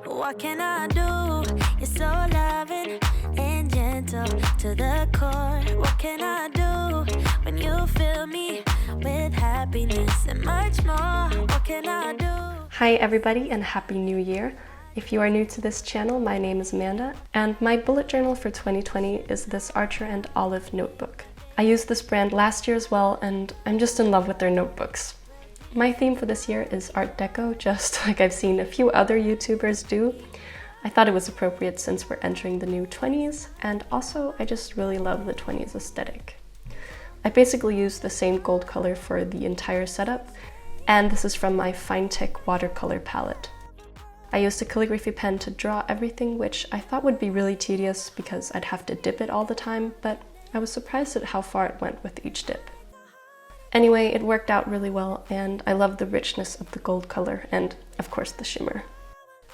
What can I do? You're so loving and gentle to the core. What can I do when you fill me with happiness and much more? What can I do? Hi everybody and Happy New Year! If you are new to this channel, my name is Amanda, and my bullet journal for 2020 is this Archer and Olive notebook. I used this brand last year as well, and I'm just in love with their notebooks. My theme for this year is Art Deco, just like I've seen a few other YouTubers do. I thought it was appropriate since we're entering the new 20s, and also I just really love the 20s aesthetic. I basically used the same gold color for the entire setup, and this is from my Finetech watercolor palette. I used a calligraphy pen to draw everything, which I thought would be really tedious because I'd have to dip it all the time, but I was surprised at how far it went with each dip. Anyway, it worked out really well, and I love the richness of the gold color and, of course, the shimmer.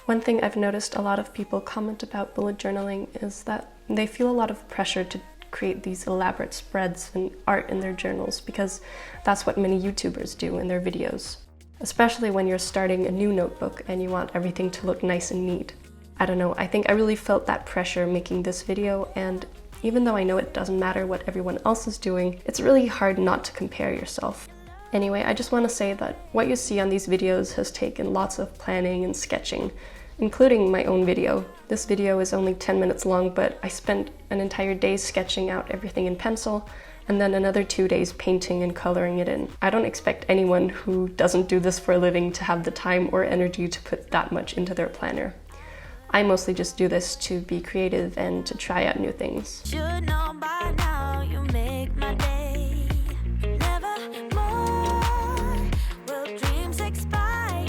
One thing I've noticed a lot of people comment about bullet journaling is that they feel a lot of pressure to create these elaborate spreads and art in their journals because that's what many YouTubers do in their videos. Especially when you're starting a new notebook and you want everything to look nice and neat. I don't know, I think I really felt that pressure making this video, and even though I know it doesn't matter what everyone else is doing, it's really hard not to compare yourself. Anyway, I just want to say that what you see on these videos has taken lots of planning and sketching, including my own video. This video is only 10 minutes long, but I spent an entire day sketching out everything in pencil, and then another 2 days painting and coloring it in. I don't expect anyone who doesn't do this for a living to have the time or energy to put that much into their planner. I mostly just do this to be creative and to try out new things. Should know by now you make my day. Nevermore will dreams expire.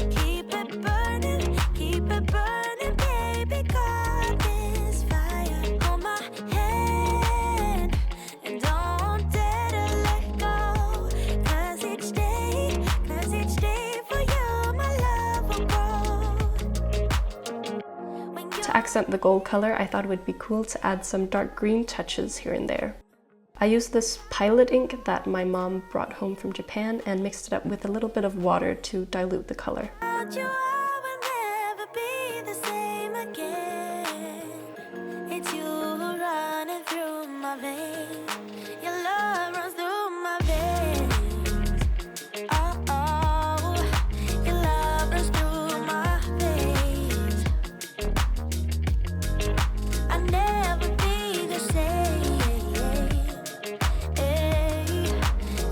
Keep it burning, baby. God is fire. Hold my hand and don't dare to let go. 'Cause each day for you, my love will grow. To accent the gold color, I thought it would be cool to add some dark green touches here and there. I used this Pilot ink that my mom brought home from Japan and mixed it up with a little bit of water to dilute the color. You will never be the same again. It's you running through my veins. Your love runs through my veins. Oh, oh, your love runs through my veins. I'll never be the same. Hey,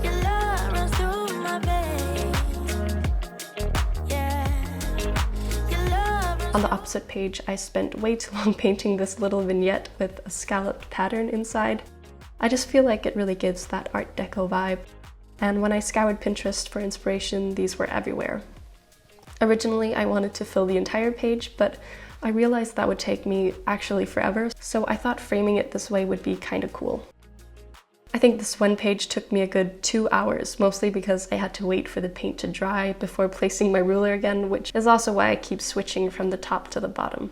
your love runs through my veins. Yeah, your love runs. On the opposite page, I spent way too long painting this little vignette with a scalloped pattern inside. I just feel like it really gives that Art Deco vibe, and when I scoured Pinterest for inspiration, these were everywhere. Originally, I wanted to fill the entire page, but I realized that would take me actually forever, so I thought framing it this way would be kind of cool. I think this one page took me a good 2 hours, mostly because I had to wait for the paint to dry before placing my ruler again, which is also why I keep switching from the top to the bottom.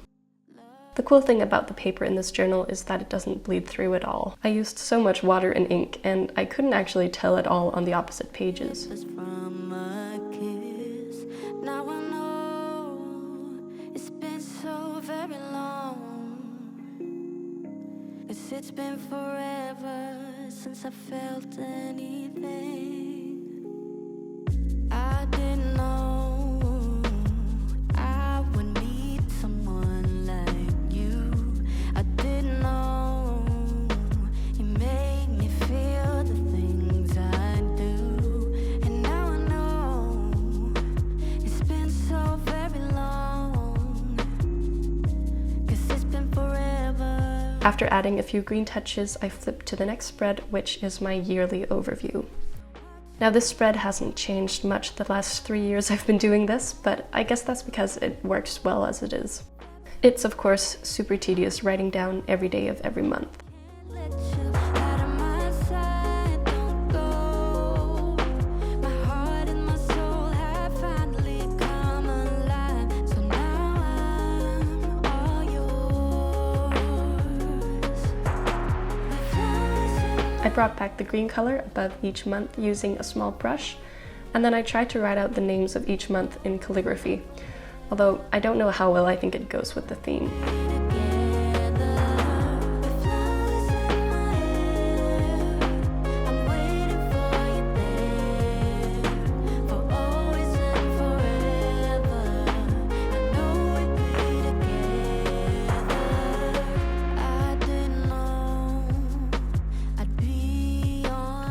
The cool thing about the paper in this journal is that it doesn't bleed through at all. I used so much water and ink, and I couldn't actually tell at all on the opposite pages. From a kiss. Now I know it's been so very long. It's been forever since I felt anything. I didn't know I would meet someone like you. I didn't know you made me feel the things I do. And now I know it's been so very long. 'Cause it's been forever. After adding a few green touches, I flipped to the next spread, which is my yearly overview. Now this spread hasn't changed much the last 3 years I've been doing this, but I guess that's because it works well as it is. It's of course super tedious writing down every day of every month. Let you out of my sight, don't go. My heart and my soul have finally come alive. So now I'm all yours. I brought back the green color above each month using a small brush, and then I tried to write out the names of each month in calligraphy. although I don't know how well I think it goes with the theme.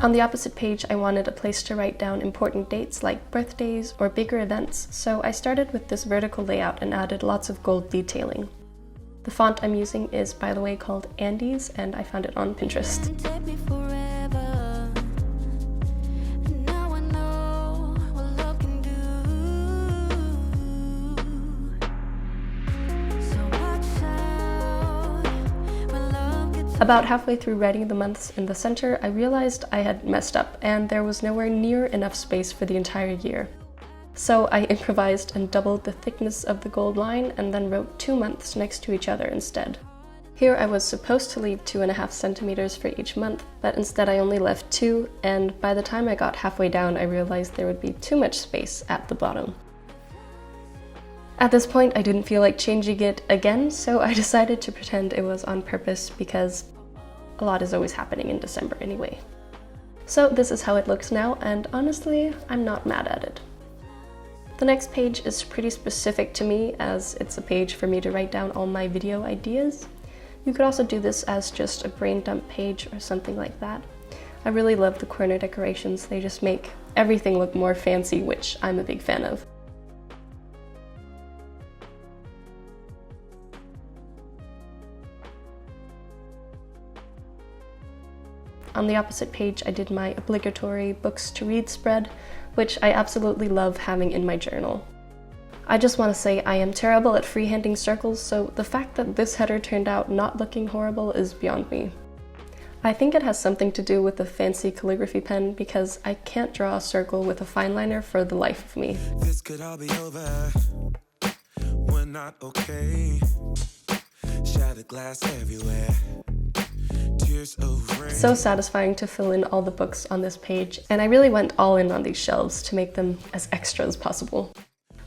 On the opposite page, I wanted a place to write down important dates like birthdays or bigger events, so I started with this vertical layout and added lots of gold detailing. The font I'm using is, by the way, called Andes, and I found it on Pinterest. About halfway through writing the months in the center, I realized I had messed up and there was nowhere near enough space for the entire year. So I improvised and doubled the thickness of the gold line and then wrote 2 months next to each other instead. Here I was supposed to leave 2.5 centimeters for each month, but instead I only left 2, and by the time I got halfway down I realized there would be too much space at the bottom. At this point, I didn't feel like changing it again, so I decided to pretend it was on purpose because a lot is always happening in December anyway. So this is how it looks now, and honestly, I'm not mad at it. The next page is pretty specific to me, as it's a page for me to write down all my video ideas. You could also do this as just a brain dump page or something like that. I really love the corner decorations, they just make everything look more fancy, which I'm a big fan of. On the opposite page, I did my obligatory books to read spread, which I absolutely love having in my journal. I just want to say I am terrible at freehanding circles, so the fact that this header turned out not looking horrible is beyond me. I think it has something to do with the fancy calligraphy pen, because I can't draw a circle with a fine liner for the life of me. This could all be over. We're not okay. Shattered glass everywhere. So satisfying to fill in all the books on this page, and I really went all in on these shelves to make them as extra as possible.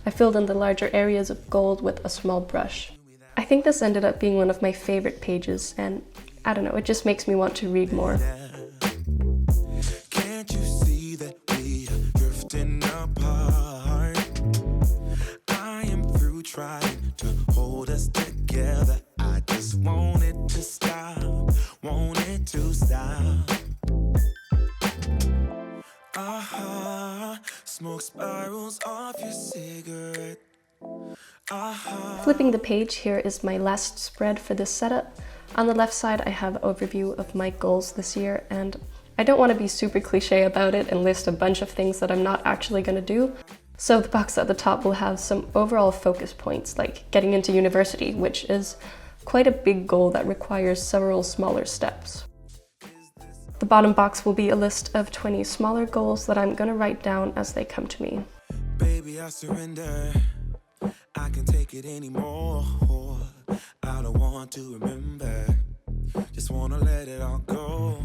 I filled in the larger areas of gold with a small brush. I think this ended up being one of my favorite pages, and I don't know, it just makes me want to read more. Can't you see that we are drifting apart? I am through trying to hold us together. I just want it to stop. Want it to stop. Smoke spirals off your cigarette. Flipping the page, here is my last spread for this setup. On the left side, I have an overview of my goals this year, and I don't want to be super cliche about it and list a bunch of things that I'm not actually going to do. So the box at the top will have some overall focus points, like getting into university, which is quite a big goal that requires several smaller steps. The bottom box will be a list of 20 smaller goals that I'm gonna write down as they come to me. Baby, I surrender. I can't take it anymore. I don't want to remember. Just wanna let it all go.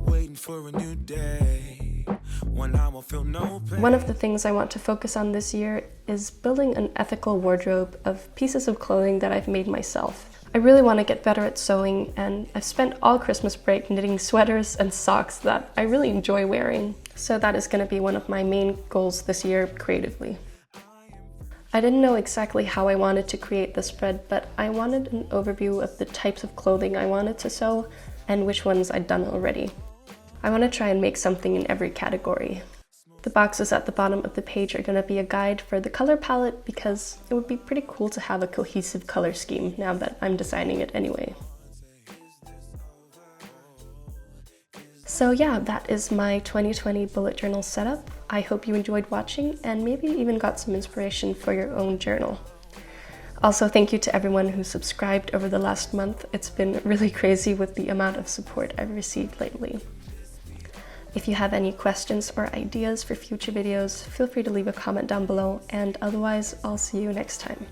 Waiting for a new day. When I won't feel no pain. One of the things I want to focus on this year is building an ethical wardrobe of pieces of clothing that I've made myself. I really want to get better at sewing, and I've spent all Christmas break knitting sweaters and socks that I really enjoy wearing. So that is going to be one of my main goals this year creatively. I didn't know exactly how I wanted to create the spread, but I wanted an overview of the types of clothing I wanted to sew and which ones I'd done already. I want to try and make something in every category. The boxes at the bottom of the page are going to be a guide for the color palette, because it would be pretty cool to have a cohesive color scheme now that I'm designing it anyway. So yeah, that is my 2020 bullet journal setup. I hope you enjoyed watching and maybe even got some inspiration for your own journal. Also, thank you to everyone who subscribed over the last month. It's been really crazy with the amount of support I've received lately. If you have any questions or ideas for future videos, feel free to leave a comment down below, and otherwise, I'll see you next time.